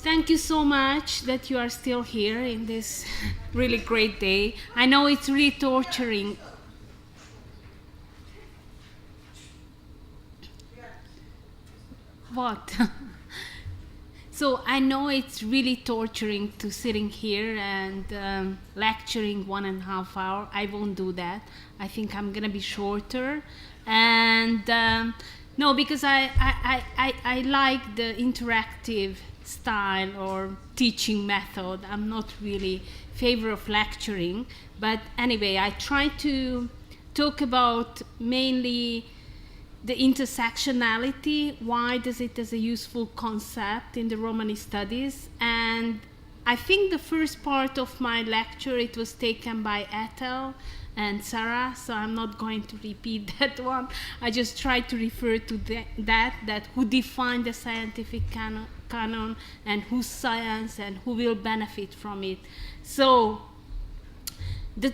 Thank you so much that you are still here in this really great day. I know it's really torturing. What? So I know it's really torturing to sitting here and lecturing 1.5 hours. I won't do that. I think I'm gonna be shorter. And no, because I like the interactive style or teaching method. I'm not really favor of lecturing, but anyway, I try to talk about mainly the intersectionality. Why does it as a useful concept in the Romani studies? And I think the first part of my lecture, it was taken by Ethel and Sarah, so I'm not going to repeat that one. I just try to refer to that who defined the scientific canon and whose science and who will benefit from it. So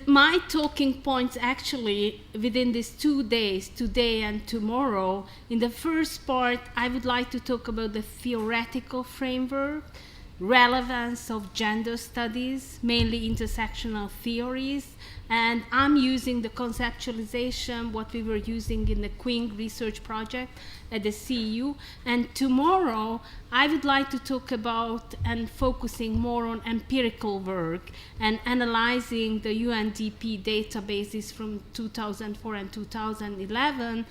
my talking points actually within these 2 days, today and tomorrow, in the first part I would like to talk about the theoretical framework, relevance of gender studies, mainly intersectional theories, and I'm using the conceptualization, what we were using in the Queen research project at the CEU. And tomorrow, I would like to talk about and focusing more on empirical work and analyzing the UNDP databases from 2004 and 2011,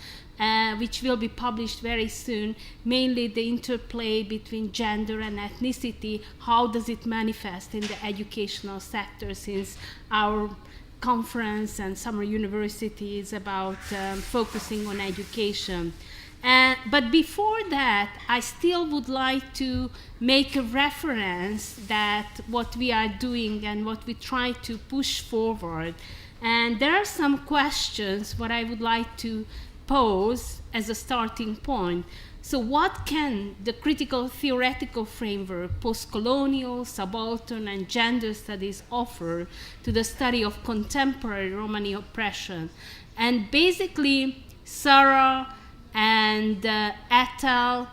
which will be published very soon, mainly the interplay between gender and ethnicity. How does it manifest in the educational sector, since our conference and summer university is about focusing on education. But before that, I still would like to make a reference that what we are doing and what we try to push forward. And there are some questions what I would like to pose as a starting point. So what can the critical theoretical framework, post-colonial, subaltern, and gender studies offer to the study of contemporary Romani oppression? And basically, Sarah and Ethel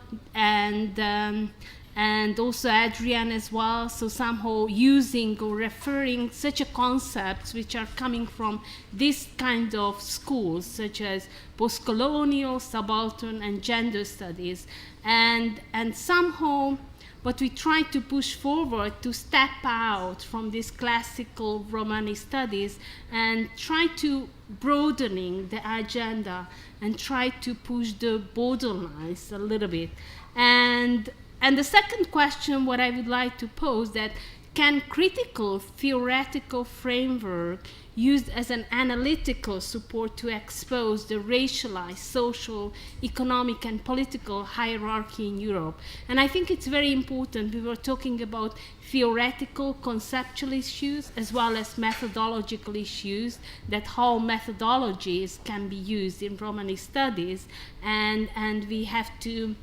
and also Adrian as well, so somehow using or referring such a concepts which are coming from this kind of schools, such as post-colonial, subaltern, and gender studies. And somehow what we try to push forward to step out from these classical Romani studies and try to broadening the agenda and try to push the borderlines a little bit. And the second question, what I would like to pose, that can critical theoretical framework used as an analytical support to expose the racialized social, economic, and political hierarchy in Europe? And I think it's very important. We were talking about theoretical, conceptual issues as well as methodological issues, that how methodologies can be used in Romani studies, and we have to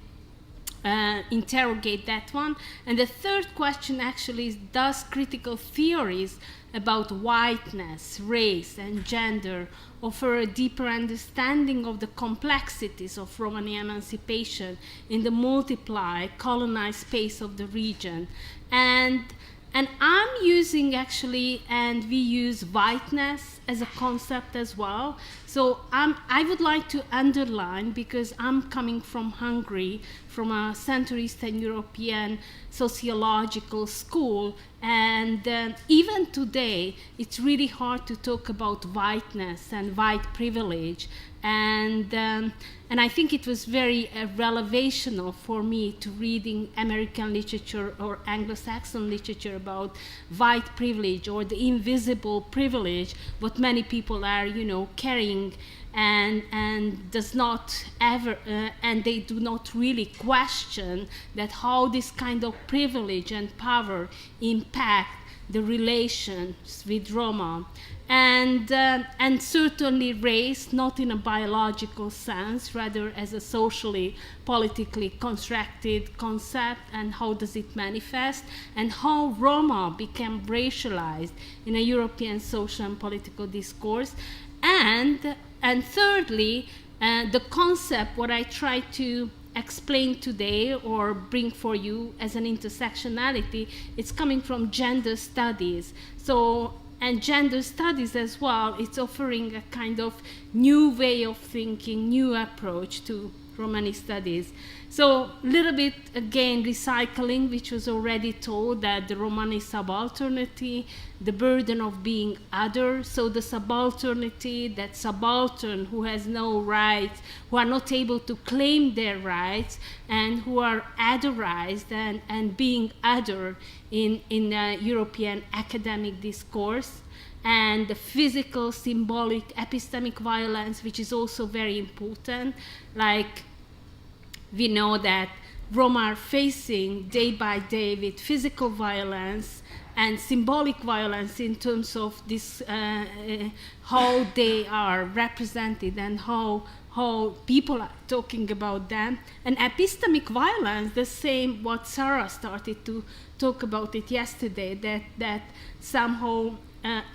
interrogate that one. And the third question actually is, does critical theories about whiteness, race, and gender offer a deeper understanding of the complexities of Romani emancipation in the multiplied, colonized space of the region? And I'm using actually, and we use whiteness as a concept as well. So I would like to underline, because I'm coming from Hungary, from a Central Eastern European sociological school, and even today it's really hard to talk about whiteness and white privilege. And I think it was very relevational for me to reading American literature or Anglo-Saxon literature about white privilege or the invisible privilege, what many people are, carrying, and does not ever, and they do not really question that how this kind of privilege and power impact the relations with Roma. And certainly race, not in a biological sense, rather as a socially, politically constructed concept, and how does it manifest, and how Roma became racialized in a European social and political discourse. And thirdly, the concept, what I try to explain today or bring for you as an intersectionality, it's coming from gender studies. So, and gender studies as well, it's offering a kind of new way of thinking, new approach to Romani studies. So a little bit, again, recycling, which was already told, that the Romani subalternity, the burden of being other, so the subalternity, that subaltern who has no rights, who are not able to claim their rights, and who are otherized and being other in European academic discourse. And the physical, symbolic, epistemic violence, which is also very important. Like, we know that Roma are facing day by day with physical violence and symbolic violence in terms of this, how they are represented and how people are talking about them. And epistemic violence, the same what Sarah started to talk about it yesterday, that somehow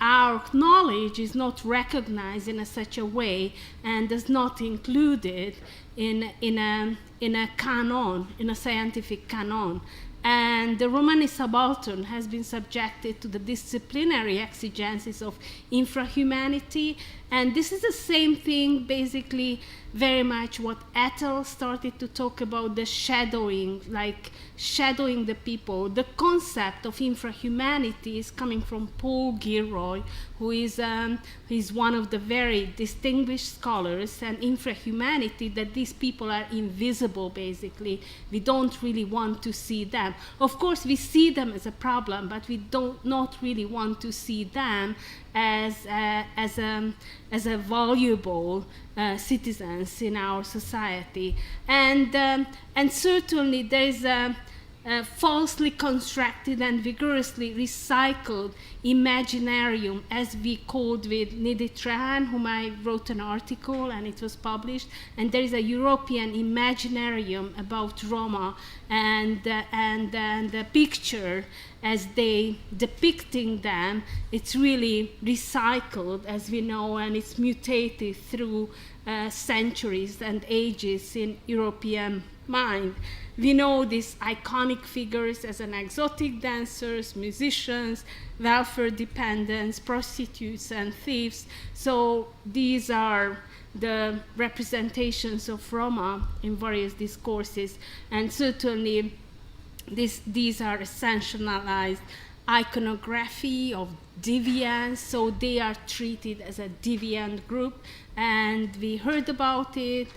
our knowledge is not recognized in such a way and is not included in a canon, in a scientific canon. And the Romani subaltern has been subjected to the disciplinary exigencies of infrahumanity. And this is the same thing, basically, very much what Ethel started to talk about, the shadowing, like shadowing the people. The concept of infrahumanity is coming from Paul Gilroy, who is he's one of the very distinguished scholars, and infrahumanity, that these people are invisible, basically. We don't really want to see them. Of course, we see them as a problem, but we don't not really want to see them as a valuable citizens in our society. And certainly there is a falsely constructed and vigorously recycled imaginarium, as we called with Nidhi Trahan, whom I wrote an article and it was published. And there is a European imaginarium about Roma, and the picture as they depicting them, it's really recycled, as we know, and it's mutated through centuries and ages in European mind. We know these iconic figures as an exotic dancers, musicians, welfare dependents, prostitutes, and thieves. So these are the representations of Roma in various discourses, and certainly these are essentialized iconography of deviants, so they are treated as a deviant group, and we heard about it,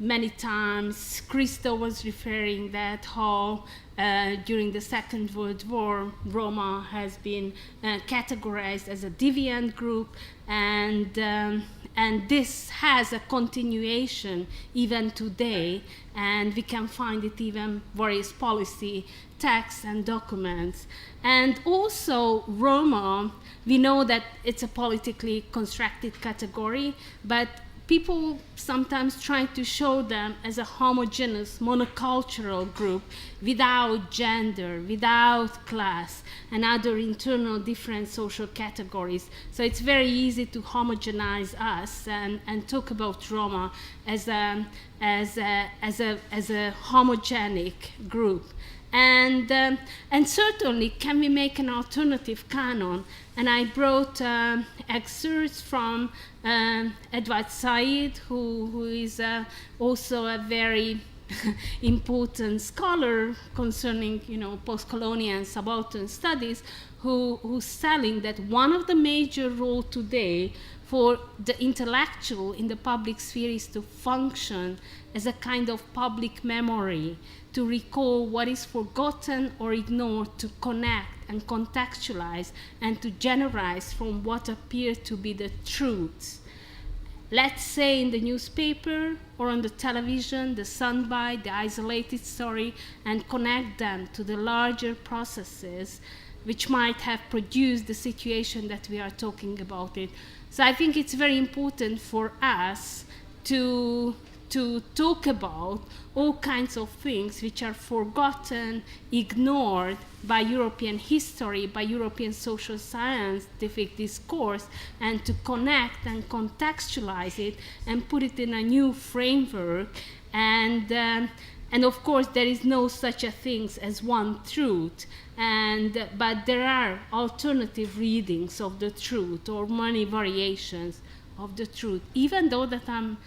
many times. Christo was referring that how during the Second World War, Roma has been categorized as a deviant group, and this has a continuation even today, and we can find it even various policy texts and documents. And also Roma, we know that it's a politically constructed category, but people sometimes try to show them as a homogeneous, monocultural group without gender, without class, and other internal different social categories. So it's very easy to homogenize us and talk about Roma as a homogenic group. And certainly, can we make an alternative canon? And I brought excerpts from Edward Said, who is also a very important scholar concerning, post-colonial and subaltern studies, who's telling that one of the major roles today for the intellectual in the public sphere is to function as a kind of public memory, to recall what is forgotten or ignored, to connect and contextualize, and to generalize from what appear to be the truths. Let's say in the newspaper or on the television, the soundbite, the isolated story, and connect them to the larger processes which might have produced the situation that we are talking about it. So I think it's very important for us to talk about all kinds of things which are forgotten, ignored by European history, by European social scientific discourse, and to connect and contextualize it and put it in a new framework And of course, there is no such a thing as one truth, but there are alternative readings of the truth, or many variations of the truth, even though that I'm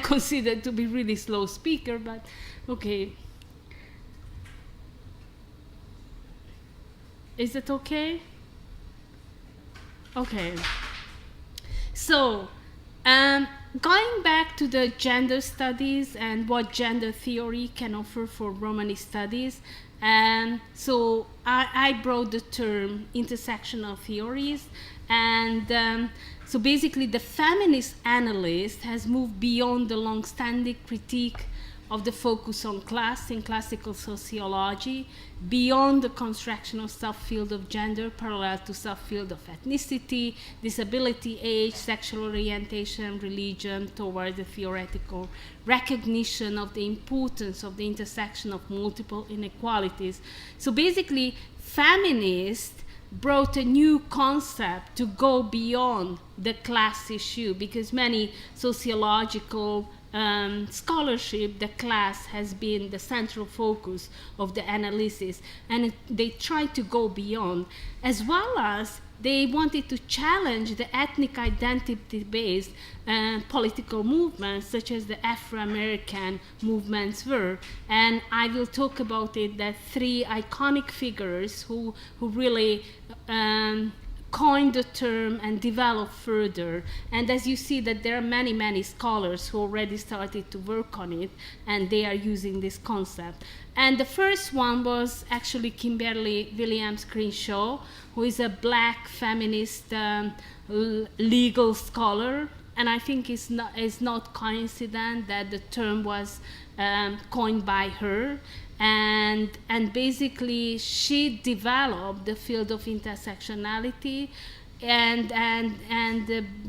considered to be really slow speaker, but okay. Is it okay? Okay. So, going back to the gender studies and what gender theory can offer for Romani studies, so I brought the term intersectional theories, and so basically the feminist analyst has moved beyond the long-standing critique of the focus on class in classical sociology, beyond the construction of subfield of gender parallel to subfield of ethnicity, disability, age, sexual orientation, religion, toward the theoretical recognition of the importance of the intersection of multiple inequalities. So basically, feminists brought a new concept to go beyond the class issue, because many sociological scholarship, the class has been the central focus of the analysis, and they tried to go beyond, as well as they wanted to challenge the ethnic identity-based political movements, such as the Afro-American movements were. And I will talk about it, that three iconic figures who really coined the term and developed further. And as you see, that there are many, many scholars who already started to work on it, and they are using this concept. And the first one was actually Kimberly Williams Crenshaw, who is a black feminist legal scholar. And I think it's not coincident that the term was coined by her. And basically, she developed the field of intersectionality, and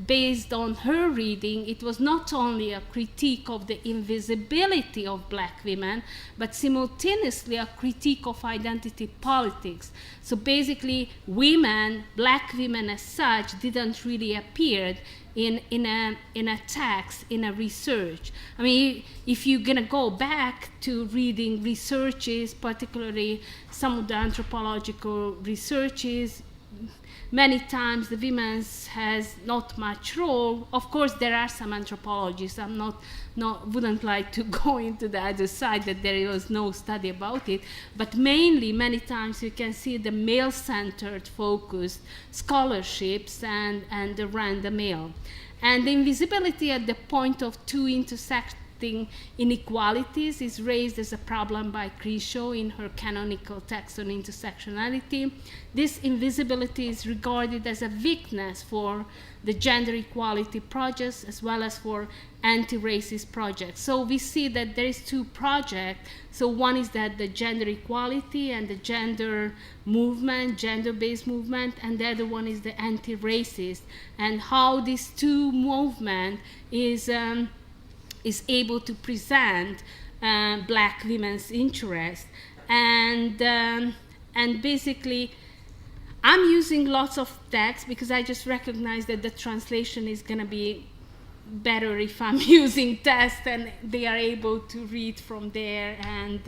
based on her reading, it was not only a critique of the invisibility of black women, but simultaneously a critique of identity politics. So basically, women, black women as such, didn't really appear in a text, in a research. I mean, if you're gonna go back to reading researches, particularly some of the anthropological researches, many times the women's has not much role. Of course, there are some anthropologists. I'm wouldn't like to go into the other side that there was no study about it. But mainly, many times you can see the male-centered focused scholarships and the random male. And the invisibility at the point of two intersecting inequalities is raised as a problem by Crenshaw in her canonical text on intersectionality. This invisibility is regarded as a weakness for the gender equality projects as well as for anti-racist projects. So we see that there is two projects. So one is that the gender equality and the gender movement, gender-based movement, and the other one is the anti-racist, and how these two movements is able to present black women's interest. And basically, I'm using lots of text because I just recognize that the translation is going to be better if I'm using text and they are able to read from there, and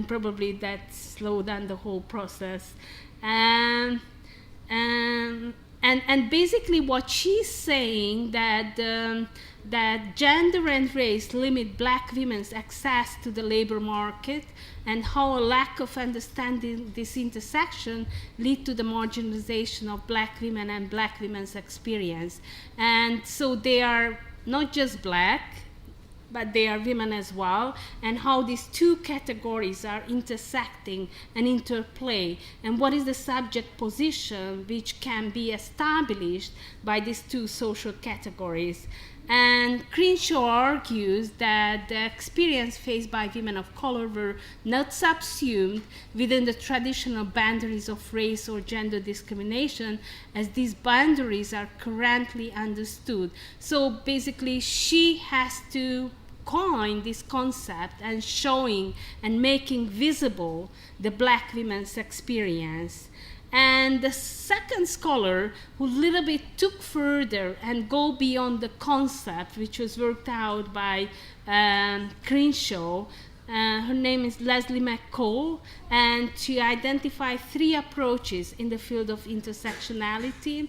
probably that slow down the whole process. And basically what she's saying, that gender and race limit black women's access to the labor market, and how a lack of understanding this intersection lead to the marginalization of black women and black women's experience. And so they are not just black, but they are women as well, and how these two categories are intersecting and interplay, and what is the subject position which can be established by these two social categories. And Crenshaw argues that the experience faced by women of color were not subsumed within the traditional boundaries of race or gender discrimination, as these boundaries are currently understood. So basically, she has to coin this concept and showing and making visible the black women's experience. And the second scholar who a little bit took further and go beyond the concept, which was worked out by Crenshaw, her name is Leslie McCall, and she identified 3 approaches in the field of intersectionality: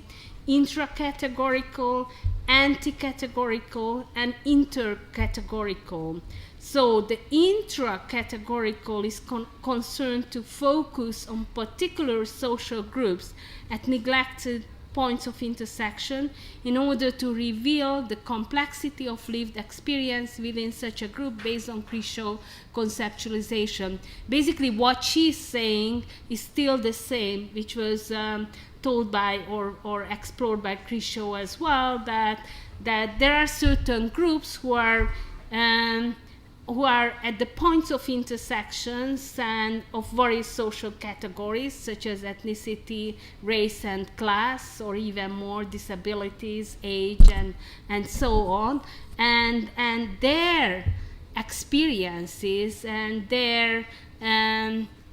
intracategorical, anti-categorical, and intercategorical. So the intra-categorical is concerned to focus on particular social groups at neglected points of intersection in order to reveal the complexity of lived experience within such a group based on Crenshaw conceptualization. Basically, what she's saying is still the same, which was told by or explored by Crenshaw as well, that there are certain groups who are at the points of intersections and of various social categories such as ethnicity, race and class, or even more disabilities, age, and so on, and their experiences and their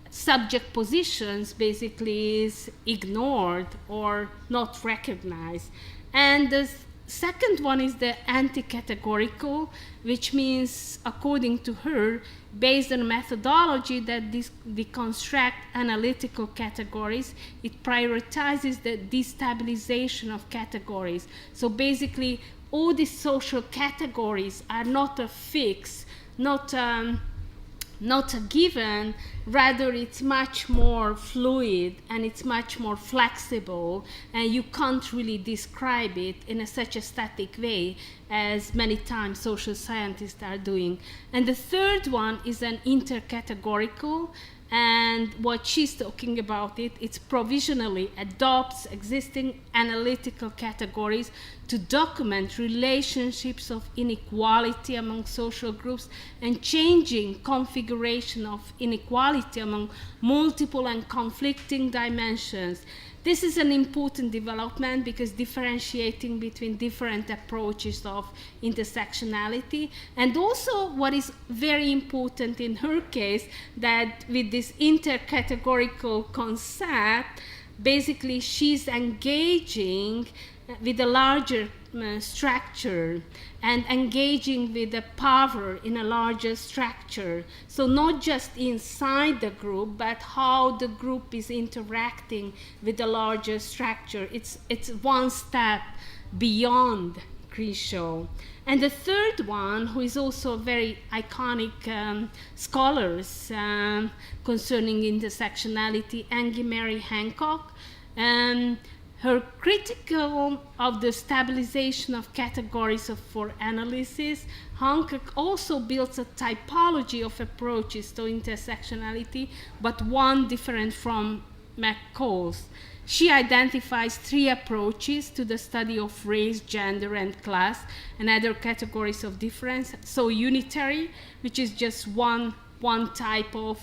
subject positions basically is ignored or not recognized. And the second one is the anti-categorical, which means, according to her, based on a methodology that deconstruct analytical categories, it prioritizes the destabilization of categories. So basically, all these social categories are not a fix, not a given, rather it's much more fluid and it's much more flexible, and you can't really describe it in such a static way as many times social scientists are doing. And the third one is an intercategorical, and what she's talking about it's provisionally adopts existing analytical categories to document relationships of inequality among social groups and changing configuration of inequality among multiple and conflicting dimensions. This is an important development because differentiating between different approaches of intersectionality, and also what is very important in her case, that with this intercategorical concept, basically she's engaging with a larger structure and engaging with the power in a larger structure. So not just inside the group, but how the group is interacting with the larger structure. It's one step beyond Crenshaw. And the third one, who is also a very iconic scholars concerning intersectionality, Angie Mary Hancock, her critical of the stabilization of categories for analysis, Hancock also builds a typology of approaches to intersectionality, but one different from McCall's. She identifies 3 approaches to the study of race, gender, and class, and other categories of difference. So unitary, which is just one type of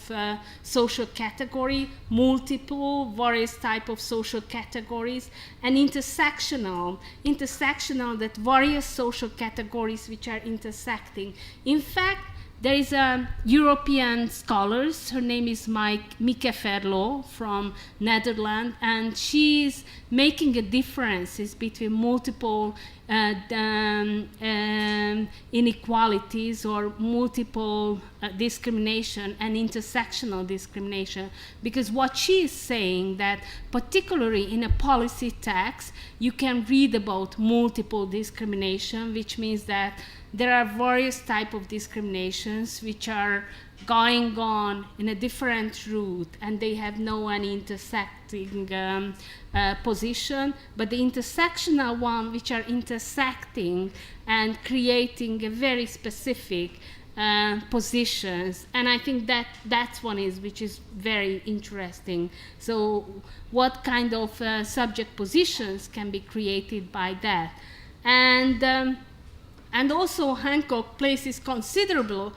social category, multiple, various type of social categories, and intersectional that various social categories which are intersecting. In fact, there is a European scholar, her name is Mieke Verloo from Netherlands, and she's making a differences between multiple inequalities or multiple discrimination and intersectional discrimination, because what she is saying that particularly in a policy text you can read about multiple discrimination, which means that there are various types of discriminations which are going on in a different route and they have no any intersecting position, but the intersectional one which are intersecting and creating a very specific positions. And I think that's one which is very interesting. So what kind of subject positions can be created by that? And also Hancock places considerable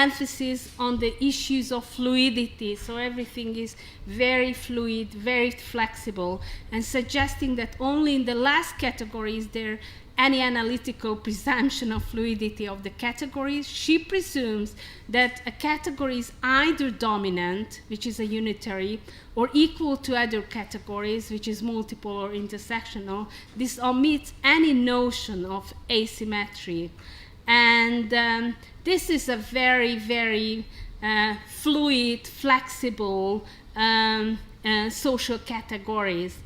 emphasis on the issues of fluidity. So everything is very fluid, very flexible, and suggesting that only in the last category is there any analytical presumption of fluidity of the categories. She presumes that a category is either dominant, which is a unitary, or equal to other categories, which is multiple or intersectional. This omits any notion of asymmetry. And this is a very, very fluid, flexible social categories.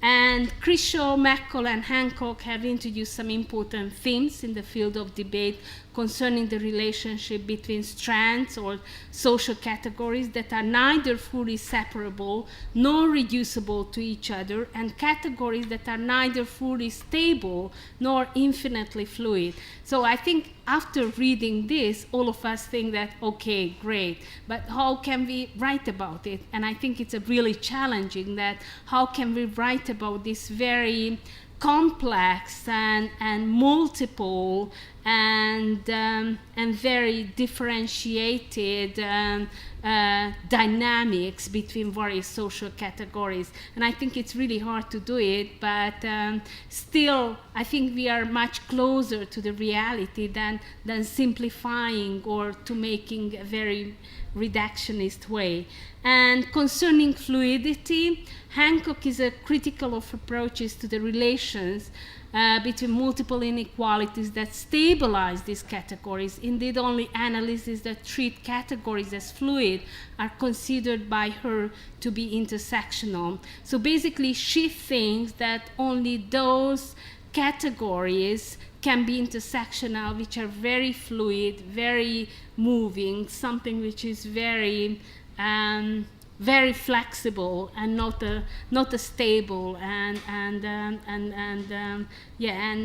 And Crishaw, McCall, and Hancock have introduced some important themes in the field of debate concerning the relationship between strands or social categories that are neither fully separable nor reducible to each other, and categories that are neither fully stable nor infinitely fluid. So I think after reading this, all of us think that, okay, great, but how can we write about it? And I think it's a really challenging that how can we write about this very complex and multiple and very differentiated dynamics between various social categories. And I think it's really hard to do it, but still I think we are much closer to the reality than simplifying or to making a very reductionist way. And concerning fluidity, Hancock is critical of approaches to the relations between multiple inequalities that stabilize these categories. Indeed, only analyses that treat categories as fluid are considered by her to be intersectional. So basically, she thinks that only those categories can be intersectional, which are very fluid, very moving, something which is very very flexible and not a stable and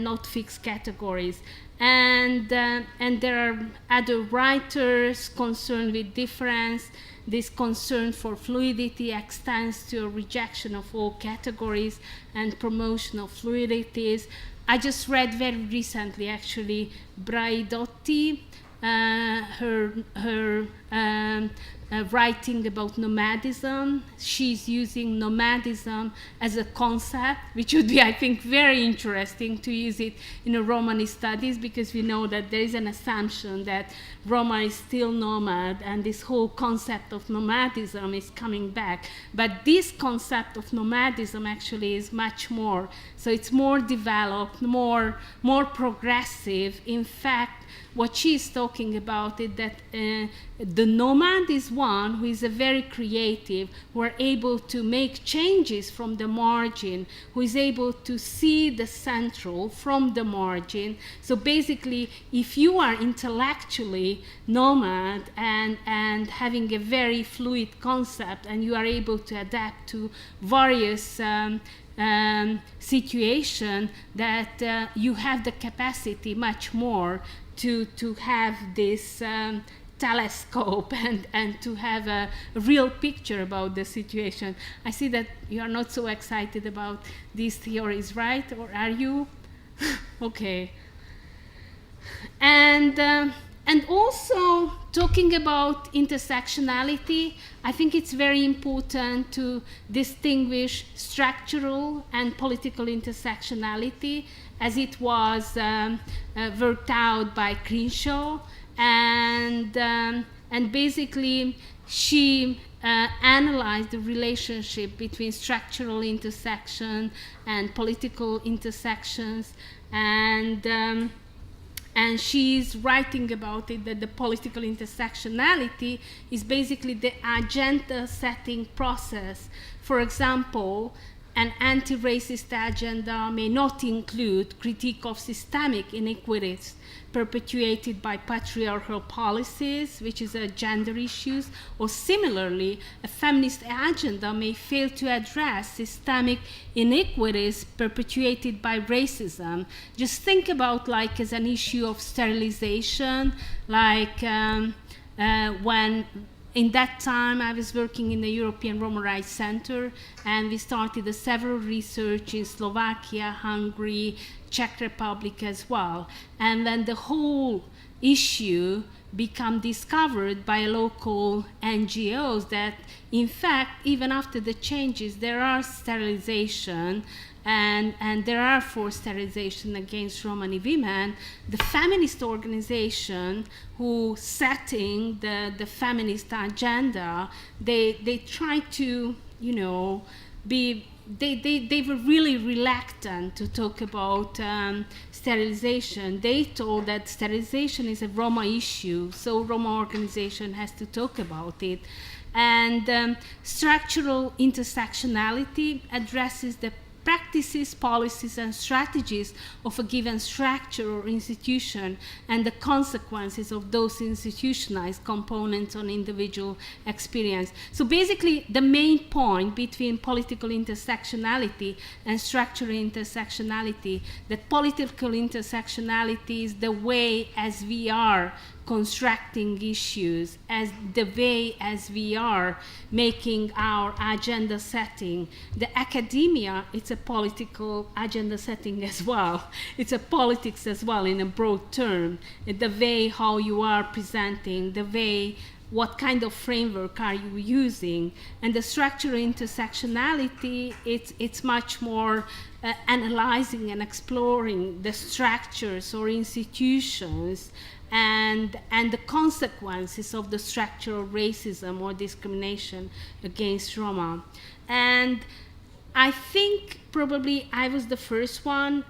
not fixed categories. And there are other writers concerned with difference. This concern for fluidity extends to a rejection of all categories and promotion of fluidities. I just read very recently, actually, Braidotti, her writing about nomadism. She's using nomadism as a concept, which would be, I think, very interesting to use it in a Romani studies, because we know that there is an assumption that Roma is still nomad, and this whole concept of nomadism is coming back. But this concept of nomadism actually is much more. So it's more developed, more progressive. In fact, what she's talking about is that the nomad is one who is a very creative, who are able to make changes from the margin, who is able to see the central from the margin. So basically, if you are intellectually nomad and having a very fluid concept, and you are able to adapt to various situation, that you have the capacity much more to have this telescope and to have a real picture about the situation. I see that you are not so excited about these theories, right? Or are you? Okay. And also talking about intersectionality, I think it's very important to distinguish structural and political intersectionality, as it was worked out by Crenshaw, and basically she analyzed the relationship between structural intersection and political intersections, and she's writing about it that the political intersectionality is basically the agenda setting process. For example, an anti-racist agenda may not include critique of systemic inequities perpetuated by patriarchal policies, which is a gender issues, or similarly, a feminist agenda may fail to address systemic inequities perpetuated by racism. Just think about, like, as an issue of sterilization, like when in that time I was working in the European Roma Rights Center, and we started several research in Slovakia, Hungary, Czech Republic as well. And then the whole issue become discovered by local NGOs that, in fact, even after the changes, there are sterilization and there are forced sterilization against Romani women. The feminist organization who setting the feminist agenda, they try to, they were really reluctant to talk about sterilization. They told that sterilization is a Roma issue, so Roma organization has to talk about it. And structural intersectionality addresses the practices, policies, and strategies of a given structure or institution and the consequences of those institutionalized components on individual experience. So basically, the main point between political intersectionality and structural intersectionality, that political intersectionality is the way as we are constructing issues, as the way as we are making our agenda setting. The academia, it's a political agenda setting as well. It's a politics as well in a broad term. The way how you are presenting, the way, what kind of framework are you using? And the structural intersectionality, it's much more analyzing and exploring the structures or institutions and the consequences of the structural racism or discrimination against Roma. And I think probably I was the first one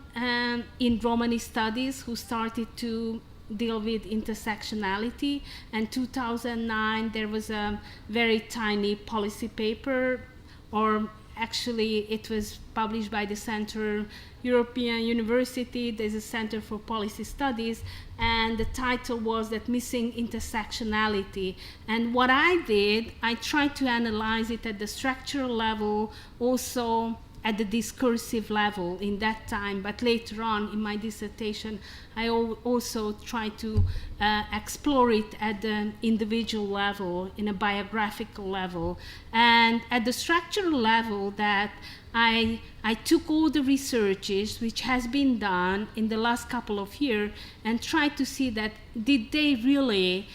in Romani studies who started to deal with intersectionality. And 2009 there was a very tiny policy paper, or actually it was published by the Center Lyon-Université. There's a Center for Policy Studies, and the title was that Missing Intersectionality. And what I did, I tried to analyze it at the structural level, also at the discursive level in that time, but later on in my dissertation I also tried to explore it at the individual level, in a biographical level. And at the structural level, that I took all the researches which has been done in the last couple of years and tried to see that did they really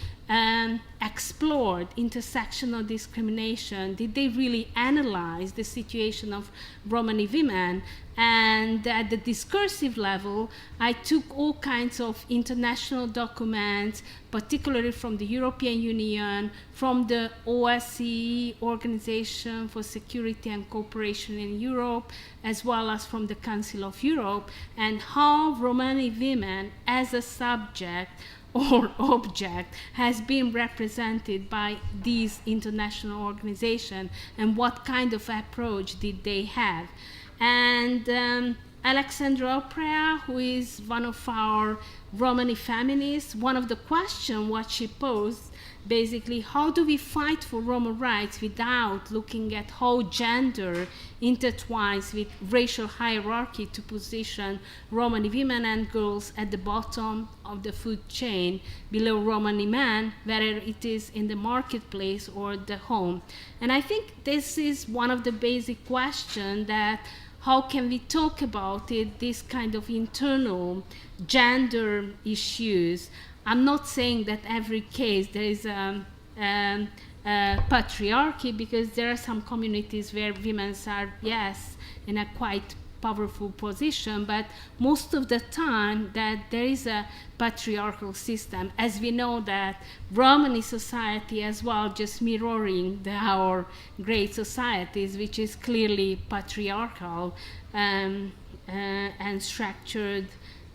explored intersectional discrimination? Did they really analyze the situation of Romani women? And at the discursive level, I took all kinds of international documents, particularly from the European Union, from the OSCE, Organization for Security and Cooperation in Europe, as well as from the Council of Europe, and how Romani women as a subject or object has been represented by these international organizations, and what kind of approach did they have. And Alexandra Oprea, who is one of our Romani feminists, one of the questions what she posed, basically, how do we fight for Roma rights without looking at how gender intertwines with racial hierarchy to position Romani women and girls at the bottom of the food chain, below Romani men, whether it is in the marketplace or the home. And I think this is one of the basic questions, that how can we talk about it, this kind of internal gender issues. I'm not saying that every case there is patriarchy, because there are some communities where women are, yes, in a quite powerful position, but most of the time that there is a patriarchal system, as we know that Romani society as well, just mirroring our great societies, which is clearly patriarchal and structured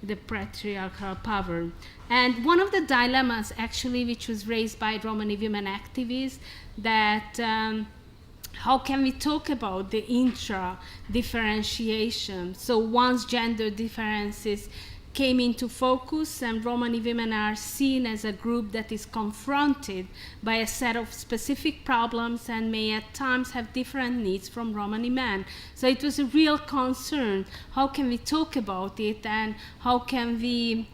the patriarchal power. And one of the dilemmas actually which was raised by Romani women activists, that how can we talk about the intra-differentiation? So once gender differences came into focus and Romani women are seen as a group that is confronted by a set of specific problems and may at times have different needs from Romani men. So it was a real concern. How can we talk about it, and how can we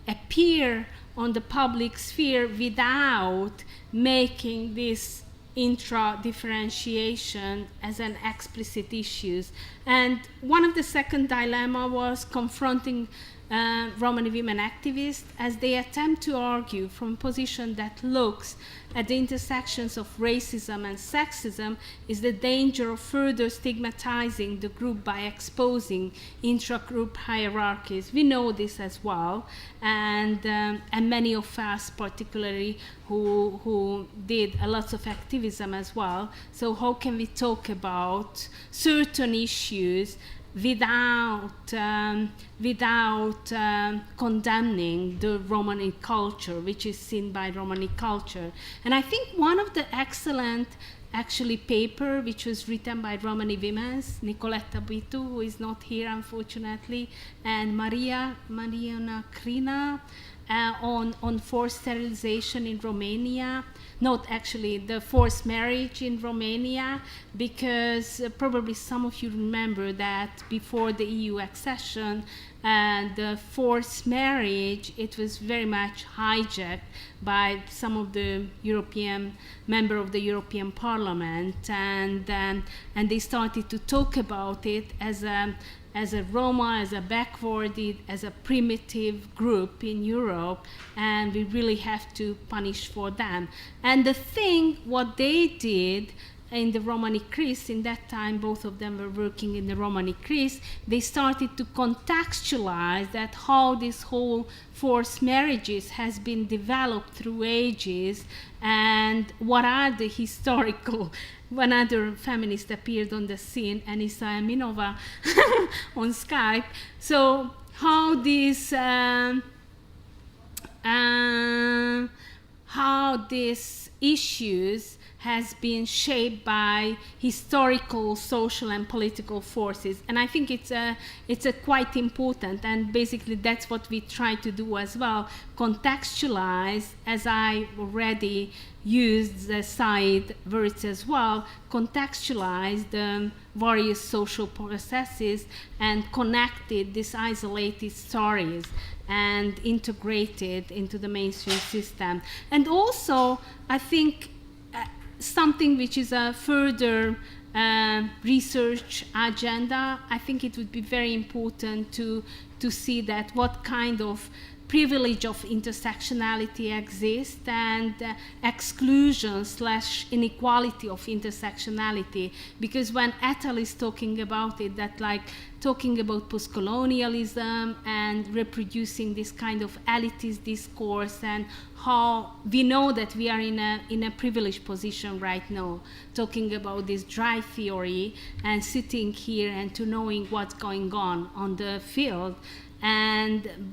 appear on the public sphere without making this intra-differentiation as an explicit issue? And one of the second dilemma was confronting Romani women activists, as they attempt to argue from a position that looks at the intersections of racism and sexism is the danger of further stigmatizing the group by exposing intra-group hierarchies. We know this as well, and many of us, particularly who did a lot of activism as well. So how can we talk about certain issues without condemning the Romani culture, which is seen by Romani culture? And I think one of the excellent paper which was written by Romani women, Nicoletta Bitu, who is not here unfortunately, and Maria Crina, on forced sterilization in Romania, not actually the forced marriage in Romania, because probably some of you remember that before the EU accession, the forced marriage, it was very much hijacked by some of the European member of the European Parliament, and they started to talk about it as a Roma, as a backwarded, as a primitive group in Europe, and we really have to punish for them. And the thing, what they did in the Romani Chris, in that time both of them were working in the Romani Chris, they started to contextualize that how this whole forced marriages has been developed through ages, and what are the historical. One other feminist appeared on the scene, Anissa Aminova, on Skype. So how these issues has been shaped by historical, social, and political forces, and I think it's a quite important, and basically that's what we try to do as well, contextualize, as I already used the side words as well, contextualize the various social processes and connected these isolated stories and integrated into the mainstream system. And also, I think something which is a further research agenda, I think it would be very important to see that what kind of privilege of intersectionality exists, and exclusion/inequality of intersectionality, because when Ethel is talking about it, that like talking about post-colonialism and reproducing this kind of elitist discourse, and how we know that we are in a privileged position right now, talking about this dry theory and sitting here and to knowing what's going on the field.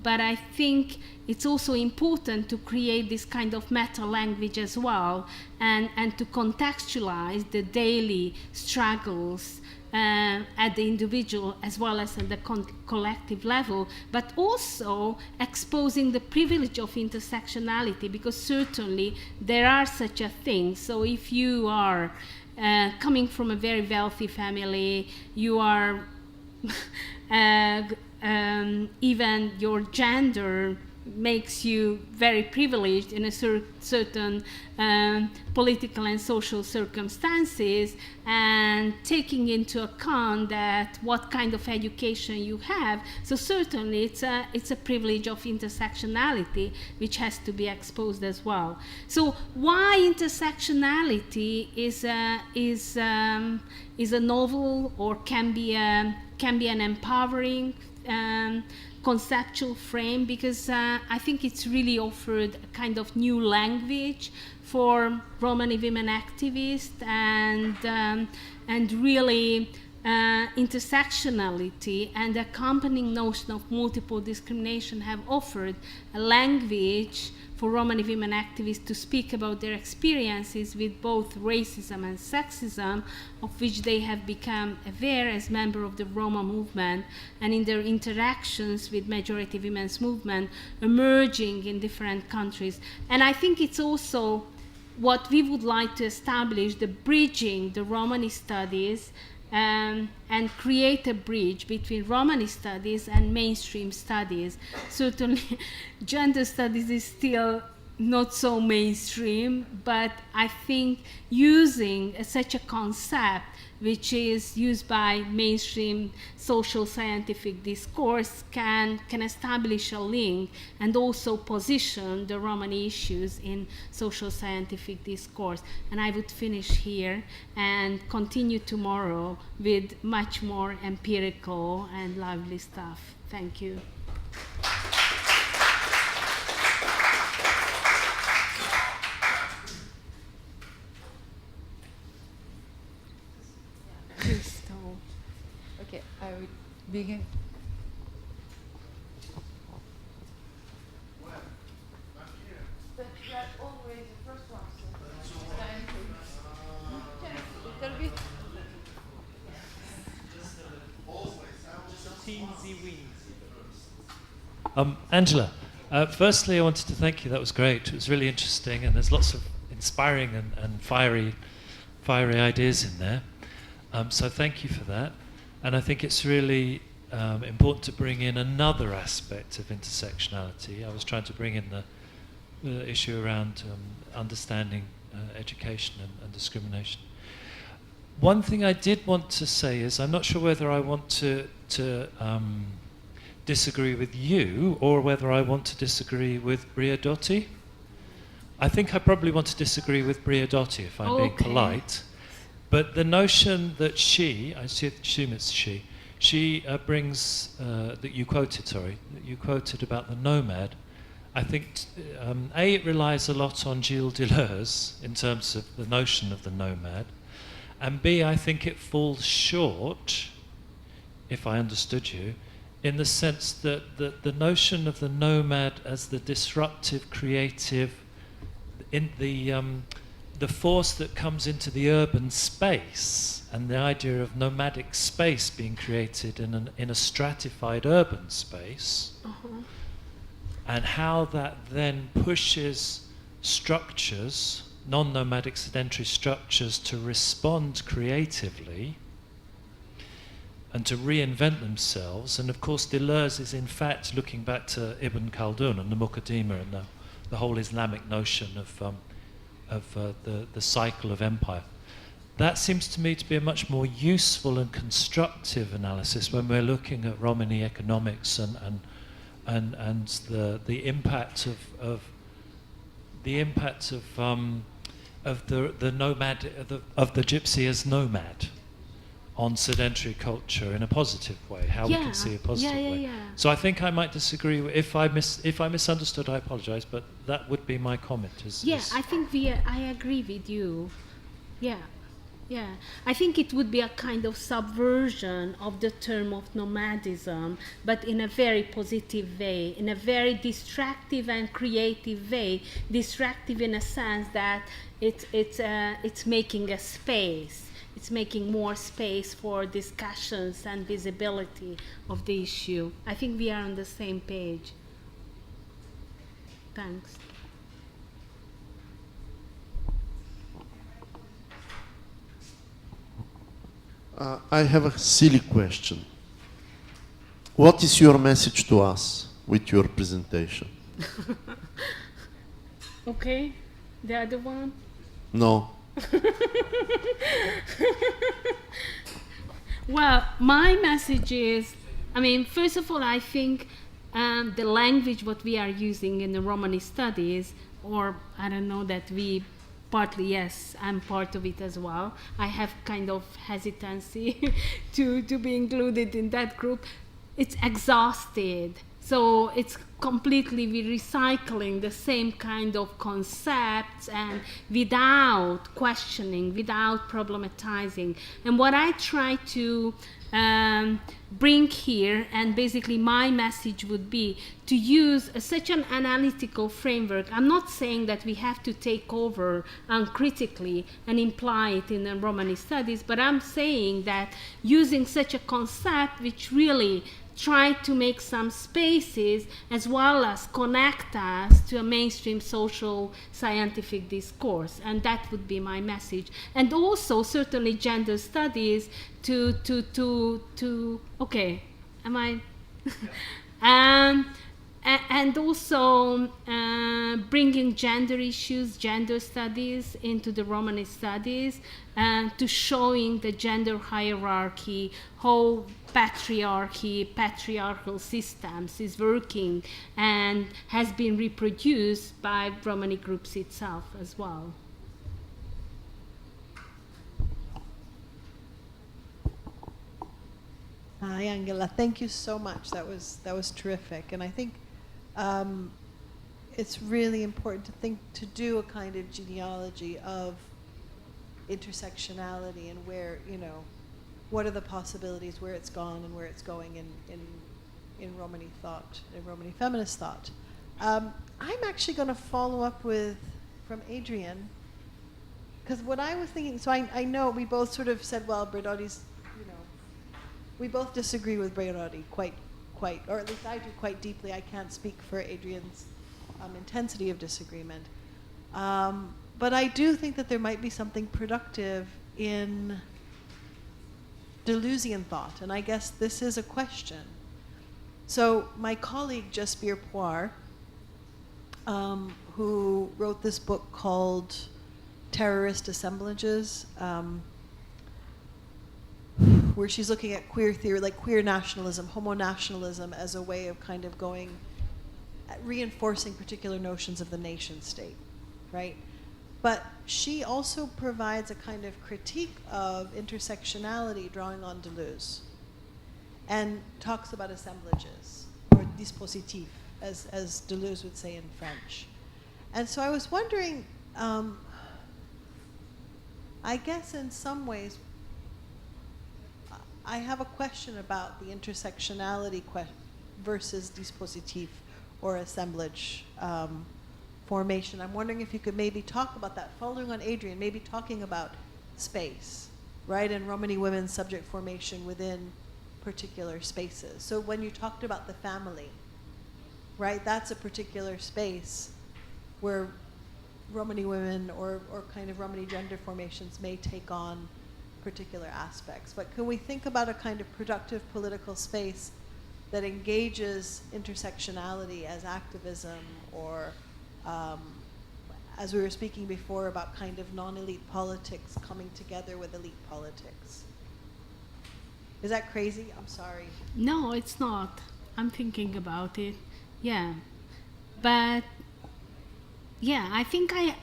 But I think it's also important to create this kind of meta language as well, and to contextualize the daily struggles at the individual as well as at the collective level, but also exposing the privilege of intersectionality, because certainly there are such a thing. So if you are coming from a very wealthy family, you are even your gender makes you very privileged in a certain political and social circumstances, and taking into account that what kind of education you have. So certainly it's a privilege of intersectionality which has to be exposed as well. So why intersectionality is a novel, or can be an empowering conceptual frame, because I think it's really offered a kind of new language for Romani women activists, and really intersectionality and the accompanying notion of multiple discrimination have offered a language for Romani women activists to speak about their experiences with both racism and sexism, of which they have become aware as members of the Roma movement, and in their interactions with majority women's movement emerging in different countries. And I think it's also what we would like to establish, the bridging the Romani studies and create a bridge between Romani studies and mainstream studies. Certainly, gender studies is still not so mainstream, but I think using such a concept which is used by mainstream social scientific discourse can establish a link and also position the Romani issues in social scientific discourse. And I would finish here and continue tomorrow with much more empirical and lively stuff. Thank you. Okay, I will begin. But you are always the first one, so it's time to change a little bit. Angela, firstly I wanted to thank you. That was great. It was really interesting, and there's lots of inspiring and fiery ideas in there. So thank you for that. And I think it's really important to bring in another aspect of intersectionality. I was trying to bring in the issue around understanding education and discrimination. One thing I did want to say is I'm not sure whether I want to disagree with you or whether I want to disagree with Briodotti. I think I probably want to disagree with Briodotti if I'm being polite. But the notion that I assume it's she brings, that you quoted about the nomad, I think, it relies a lot on Gilles Deleuze in terms of the notion of the nomad, and B, I think it falls short, if I understood you, in the sense that the notion of the nomad as the disruptive, creative, in the force that comes into the urban space and the idea of nomadic space being created in a stratified urban space, and how that then pushes structures, non-nomadic sedentary structures, to respond creatively and to reinvent themselves. And of course Deleuze is in fact looking back to Ibn Khaldun and the Muqaddimah and the whole Islamic notion of the cycle of empire. That seems to me to be a much more useful and constructive analysis when we're looking at Romani economics and the impact of the gypsy as nomad on sedentary culture in a positive way, how we can see a positive way. So I think I might disagree. If I misunderstood, I apologize, but that would be my comment. I think I agree with you. I think it would be a kind of subversion of the term of nomadism, but in a very positive way, in a very distractive and creative way. Distractive in a sense that it's making a space. It's making more space for discussions and visibility of the issue. I think we are on the same page. Thanks. I have a silly question. What is your message to us with your presentation? Okay, the other one? No. Well, my message is, first of all, I think the language what we are using in the Romani studies, or I don't know that we partly, yes, I'm part of it as well. I have kind of hesitancy to be included in that group. It's exhausted. So it's completely recycling the same kind of concepts and without questioning, without problematizing. And what I try to bring here, and basically my message would be to use such an analytical framework. I'm not saying that we have to take over uncritically and imply it in the Romani studies, but I'm saying that using such a concept which really try to make some spaces as well as connect us to a mainstream social scientific discourse, and that would be my message. And also certainly gender studies to okay, am I and also bringing gender issues, gender studies into the Romani studies, to showing the gender hierarchy, how patriarchal systems is working and has been reproduced by Romani groups itself as well. Hi, Angela. Thank you so much. That was terrific, and I think it's really important to do a kind of genealogy of intersectionality and where, what are the possibilities, where it's gone and where it's going in Romani thought, in Romani feminist thought. I'm actually going to follow up from Adrian, because what I was thinking. So I know we both sort of said, well, Bradotti's. We both disagree with Bradotti quite, or at least I do quite deeply. I can't speak for Adrian's intensity of disagreement. But I do think that there might be something productive in Deleuzian thought, and I guess this is a question. So my colleague, Jasbir Poir, who wrote this book called Terrorist Assemblages, where she's looking at queer theory, like queer nationalism, homo-nationalism, as a way of kind of reinforcing particular notions of the nation state, right? But she also provides a kind of critique of intersectionality drawing on Deleuze, and talks about assemblages, or dispositif, as Deleuze would say in French. And so I was wondering, I guess in some ways, I have a question about the intersectionality versus dispositif or assemblage formation. I'm wondering if you could maybe talk about that, following on Adrian, maybe talking about space, right, and Romani women's subject formation within particular spaces. So when you talked about the family, right, that's a particular space where Romani women or kind of Romani gender formations may take on particular aspects. But can we think about a kind of productive political space that engages intersectionality as activism, or as we were speaking before about kind of non-elite politics coming together with elite politics? Is that crazy? I'm sorry. No, it's not. I'm thinking about it. Yeah. But yeah, I think I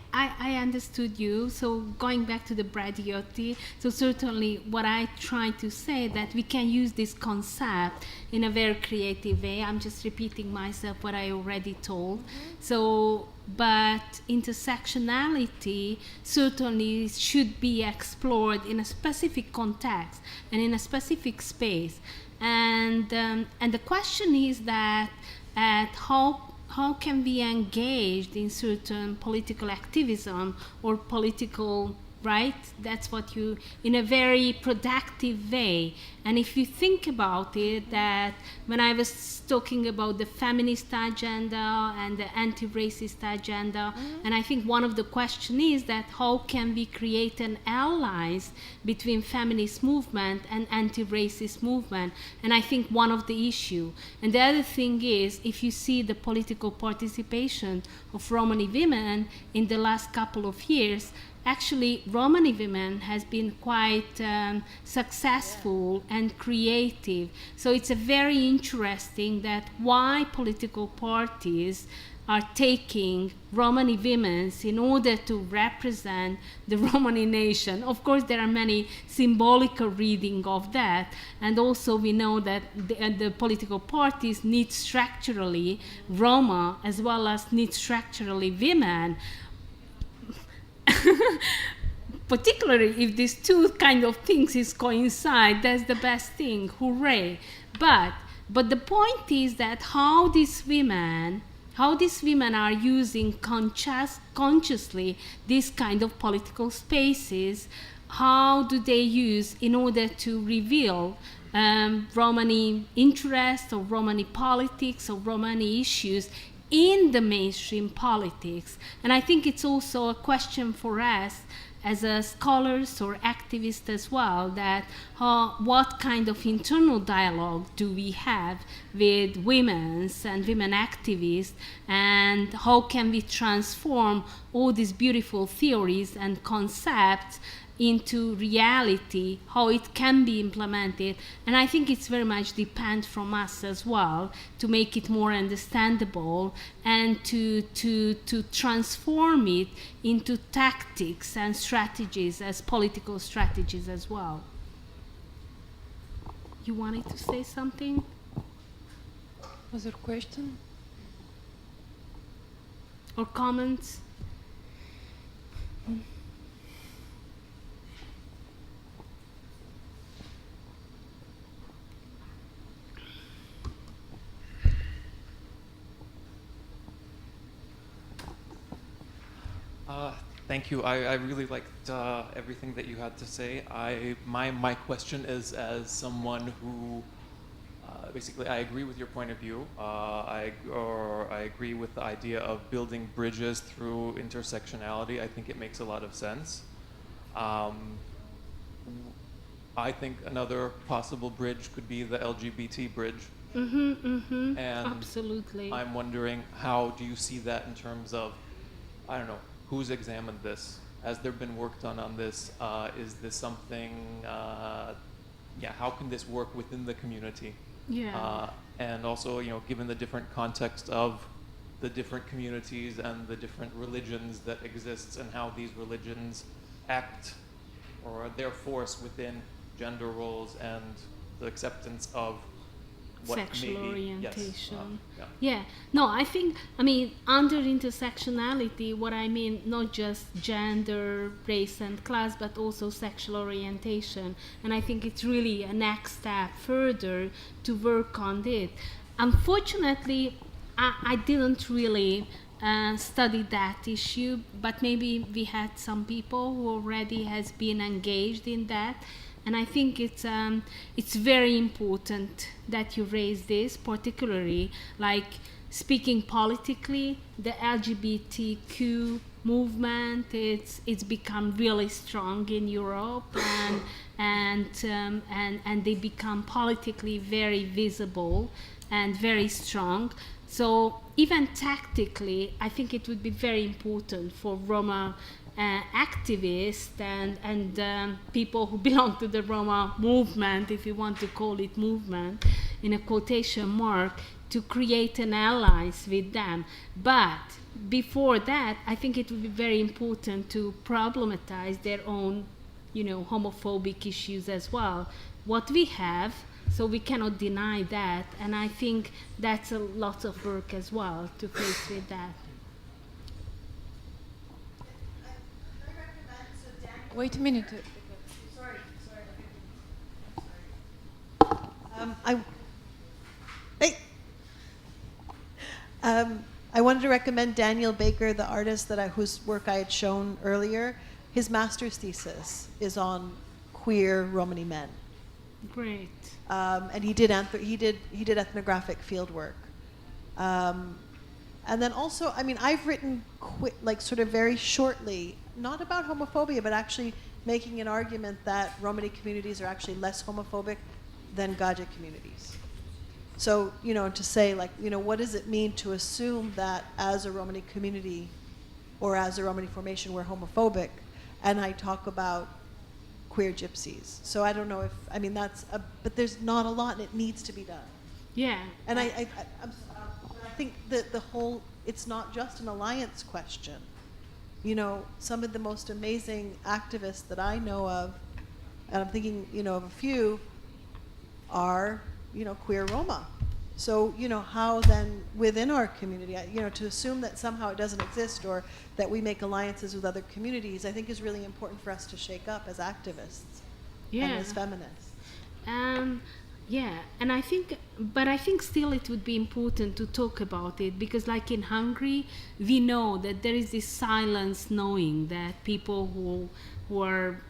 understood you. So going back to the Bradiotti, so certainly what I try to say that we can use this concept in a very creative way. I'm just repeating myself what I already told. So, but intersectionality certainly should be explored in a specific context and in a specific space. And the question is that how can we engage in certain political activism or political, right? That's what you, in a very productive way. And if you think about it, that when I was talking about the feminist agenda and the anti-racist agenda, and I think one of the questions is that how can we create an allies between feminist movement and anti-racist movement? And I think one of the issue. And the other thing is, if you see the political participation of Romani women in the last couple of years, actually, Romani women has been quite successful and creative. So it's a very interesting that why political parties are taking Romani women in order to represent the Romani nation. Of course, there are many symbolical reading of that, and also we know that the political parties need structurally Roma as well as need structurally women. Particularly if these two kind of things is coincide, that's the best thing, hooray. But the point is that how these women are using consciously these kind of political spaces, how do they use in order to reveal Romani interest or Romani politics or Romani issues in the mainstream politics. And I think it's also a question for us as a scholars or activists as well, that what kind of internal dialogue do we have with women's and women activists, and how can we transform all these beautiful theories and concepts into reality, how it can be implemented. And I think it's very much depend from us as well to make it more understandable and to transform it into tactics and strategies as political strategies as well. You wanted to say something? Other question? Or comments? Thank you. I really liked everything that you had to say. My question is, as someone who basically, I agree with your point of view. I agree with the idea of building bridges through intersectionality. I think it makes a lot of sense. I think another possible bridge could be the LGBT bridge. And Absolutely. I'm wondering, how do you see that in terms of, I don't know, who's examined this? Has there been work done on this? Is this something, how can this work within the community? Yeah. And also, given the different context of the different communities and the different religions that exists and how these religions act or their force within gender roles and the acceptance of what sexual may be, orientation. Yes, No, I think, under intersectionality, what I mean, not just gender, race and class, but also sexual orientation. And I think it's really a next step further to work on it. Unfortunately, I didn't really study that issue, but maybe we had some people who already has been engaged in that. And I think it's very important that you raise this, particularly like speaking politically, the LGBTQ movement. It's become really strong in Europe, and they become politically very visible and very strong. So even tactically, I think it would be very important for Roma activists and people who belong to the Roma movement, if you want to call it movement, in a quotation mark, to create an alliance with them. But before that, I think it would be very important to problematize their own, homophobic issues as well. What we have, so we cannot deny that, and I think that's a lot of work as well to face with that. Wait a minute. I wanted to recommend Daniel Baker, the artist whose work I had shown earlier. His master's thesis is on queer Romani men. Great. And he did ethnographic field work. And then also, I've written sort of very shortly, not about homophobia, but actually making an argument that Romani communities are actually less homophobic than Gaja communities. So, to say what does it mean to assume that as a Romani community or as a Romani formation we're homophobic, and I talk about queer gypsies. So I don't know if, but there's not a lot and it needs to be done. Yeah. And I think that it's not just an alliance question. Some of the most amazing activists that I know of, and I'm thinking, of a few, are, queer Roma. So, how then within our community, to assume that somehow it doesn't exist or that we make alliances with other communities, I think is really important for us to shake up as activists and as feminists. Yeah, and I think still it would be important to talk about it, because like in Hungary, we know that there is this silence knowing that people who are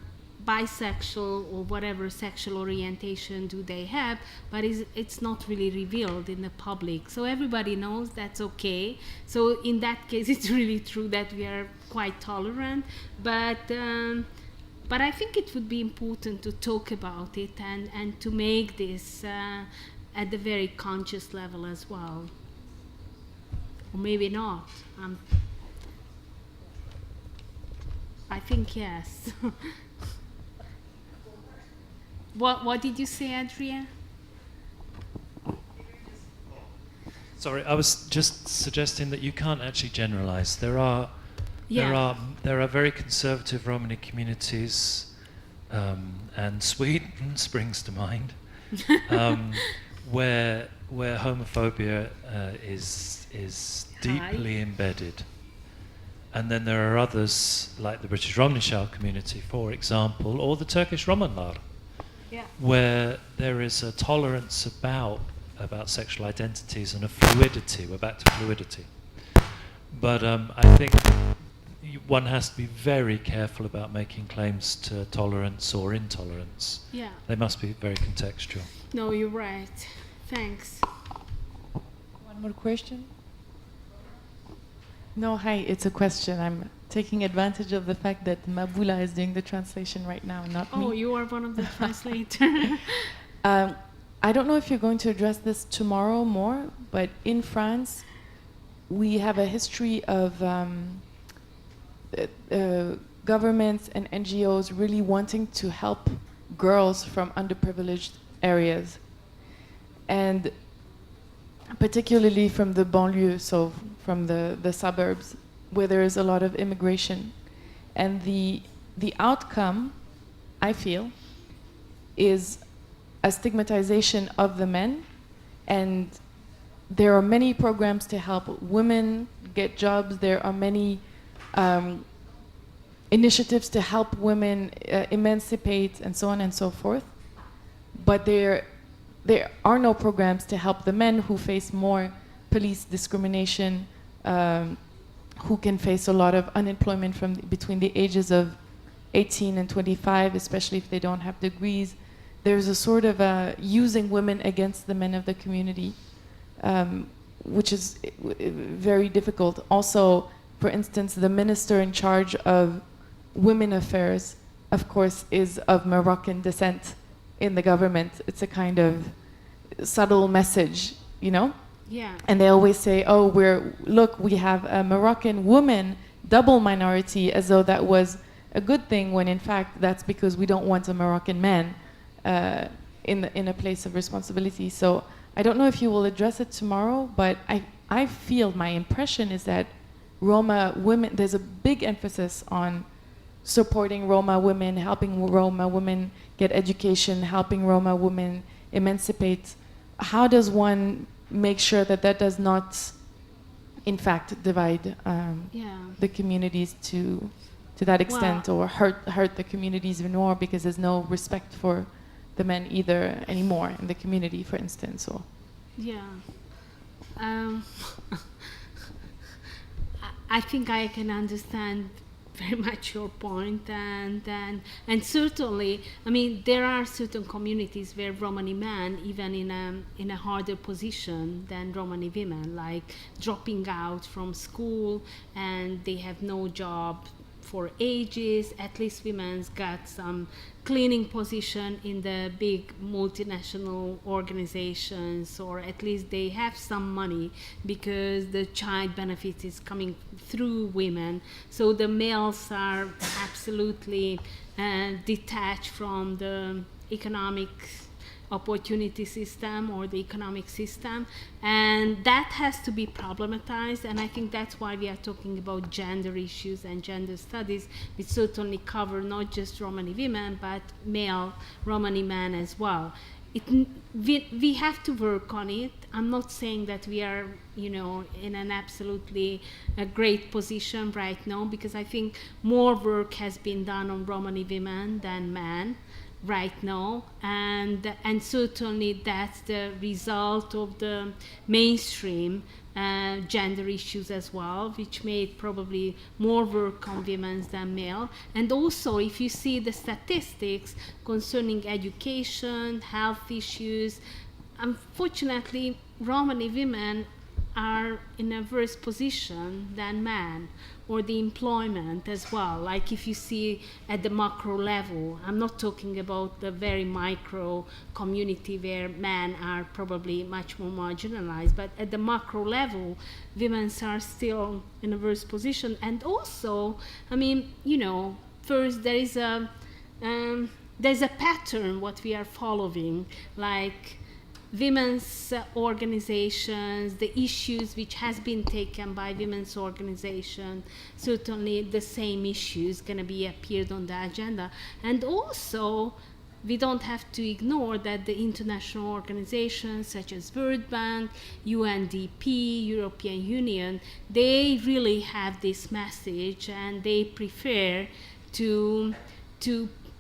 bisexual or whatever sexual orientation do they have, but it's not really revealed in the public. So everybody knows that's okay. So in that case, it's really true that we are quite tolerant, but I think it would be important to talk about it and to make this at the very conscious level as well. Or maybe not. I think yes. What did you say, Adria? Sorry, I was just suggesting that you can't actually generalize. There are very conservative Romani communities, and Sweden springs to mind, where homophobia is deeply embedded. And then there are others, like the British Romanichal community, for example, or the Turkish Romanlar, where there is a tolerance about sexual identities and a fluidity. We're back to fluidity. But I think one has to be very careful about making claims to tolerance or intolerance. Yeah. They must be very contextual. No, you're right. Thanks. One more question? No, hi, it's a question. I'm taking advantage of the fact that Mabula is doing the translation right now, not me. Oh, you are one of the translators. I don't know if you're going to address this tomorrow more, but in France, we have a history of governments and NGOs really wanting to help girls from underprivileged areas. And particularly from the banlieue, so from the suburbs, where there is a lot of immigration. And the outcome, I feel, is a stigmatization of the men. And there are many programs to help women get jobs. There are many initiatives to help women emancipate and so on and so forth. But there are no programs to help the men who face more police discrimination, who can face a lot of unemployment from between the ages of 18 and 25, especially if they don't have degrees. There's a sort of using women against the men of the community, which is very difficult. Also, for instance, the minister in charge of women affairs, of course, is of Moroccan descent in the government. It's a kind of subtle message, you know? Yeah. And they always say, oh, we have a Moroccan woman, double minority, as though that was a good thing, when in fact that's because we don't want a Moroccan man in a place of responsibility. So I don't know if you will address it tomorrow, but I feel, my impression is that Roma women, there's a big emphasis on supporting Roma women, helping Roma women get education, helping Roma women emancipate. How does one make sure that that does not, in fact, divide the communities to that extent, or hurt the communities even more, because there's no respect for the men either anymore in the community, for instance? Or I think I can understand very much your point, and certainly, I mean, there are certain communities where Romani men, even in a harder position than Romani women, like dropping out from school and they have no job for ages. At least women's got some cleaning position in the big multinational organizations, or at least they have some money because the child benefit is coming through women. So the males are absolutely detached from the economic opportunity system or the economic system, and that has to be problematized. And I think that's why we are talking about gender issues and gender studies, which certainly cover not just Romani women but male Romani men as well. We have to work on it. I'm not saying that we are, in an absolutely great position right now, because I think more work has been done on Romani women than men right now, and certainly that's the result of the mainstream gender issues as well, which made probably more work on women than male. And also, if you see the statistics concerning education, health issues, unfortunately, Romani women are in a worse position than men, or the employment as well. Like if you see at the macro level, I'm not talking about the very micro community where men are probably much more marginalized, but at the macro level, women are still in a worse position. And also, I mean, you know, first there's a pattern what we are following, like women's organizations, the issues which has been taken by women's organization, certainly the same issues going to be appeared on the agenda. And also, we don't have to ignore that the international organizations such as World Bank, UNDP, European Union, they really have this message and they prefer to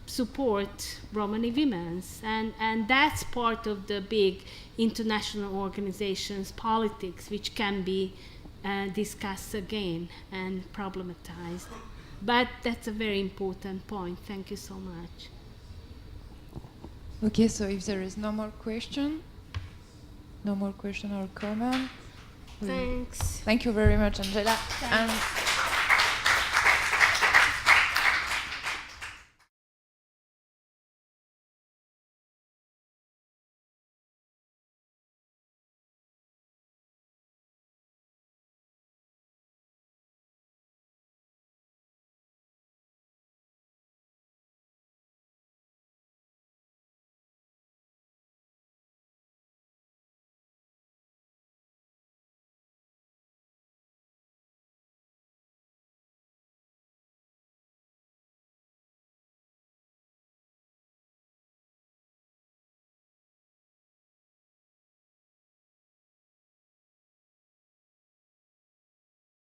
support Romani women, and that's part of the big international organizations' politics, which can be discussed again and problematized. But that's a very important point. Thank you so much. Okay, so if there is no more question or comment, Thanks. thank you very much, Angela. Thanks. And